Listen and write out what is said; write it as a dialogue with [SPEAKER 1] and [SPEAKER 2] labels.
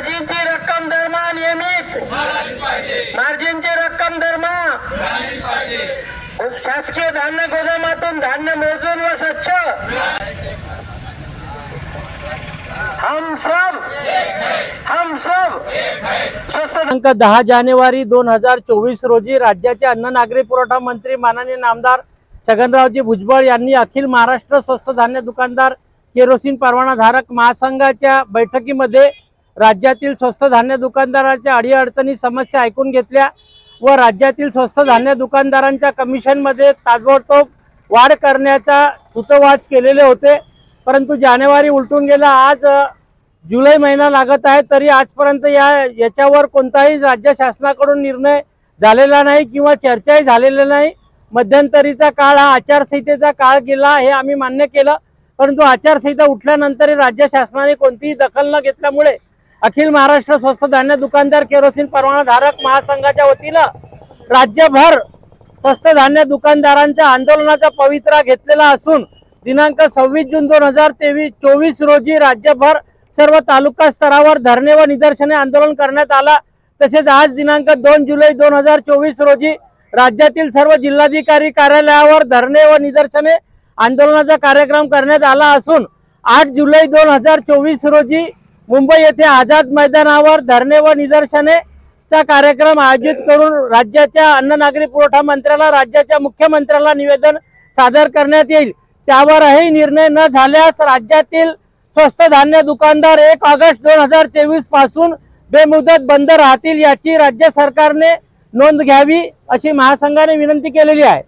[SPEAKER 1] मार्जिनची रक्कम दरमा नियमित, मार्जिनची रक्कम दरमा, शासकीय धान्य गोदामातून धान्य मोजून व स्वच्छ, हम सब
[SPEAKER 2] दिनांक 10 जानेवारी 2024 रोजी राज्याचे अन्न नागरी पुरवठा मंत्री माननीय नामदार छगनरावजी भुजबळ यांनी अखिल महाराष्ट्र स्वस्त धान्य दुकानदार केरोसिन परवाना धारक महासंघाच्या बैठकीमध्ये राज्यातील स्वस्त धान्य दुकानदारांच्या अडीअडचणी समस्या ऐकून घेतल्या व राज्यातील स्वस्त धान्य दुकानदारांच्या कमिशनमध्ये ताबडतोब वाढ करण्याचा सूतोवाच केलेले होते। परंतु जानेवारी उलटून गेला, आज जुलै महिना लागत आहे तरी आजपर्यंत याच्यावर कोणताही राज्य शासनाकडून निर्णय झालेला नाही किंवा चर्चाही झालेली नाही। मध्यंतरीचा काळ हा आचारसंहितेचा काळ गेला हे आम्ही मान्य केलं, परंतु आचारसंहिता उठल्यानंतर राज्य शासनाने कोणतीही दखल न घेतल्यामुळे अखिल महाराष्ट्र स्वस्त धान्य दुकानदार केरोसिन परवाना धारक महासंघाच्या वतीनं राज्यभर स्वस्त धान्य दुकानदारांच्या आंदोलनाचा पवित्रा घेतलेला असून दिनांक 26 जून 2024 रोजी राज्यभर सर्व तालुका स्तरावर धरणे व निदर्शने आंदोलन करण्यात आला। तसेच आज दिनांक 2 जुलै 2024 रोजी राज्यातील सर्व जिल्हाधिकारी कार्यालयावर धरणे व निदर्शने आंदोलनाचा कार्यक्रम करण्यात आला असून 8 जुलै 2024 रोजी मुंबई येथे आझाद मैदानावर धरणे व निदर्शनेचा कार्यक्रम आयोजित करून राज्याच्या अन्न नागरी पुरवठा मंत्र्याला, राज्याच्या मुख्यमंत्र्याला निवेदन सादर करण्यात येईल। त्यावरही निर्णय न झाल्यास राज्यातील स्वस्त धान्य दुकानदार 1 ऑगस्ट 2023 पासून बेमुदत बंद राहतील याची राज्य सरकारने नोंद घ्यावी अशी महासंघाने विनंती केलेली आहे।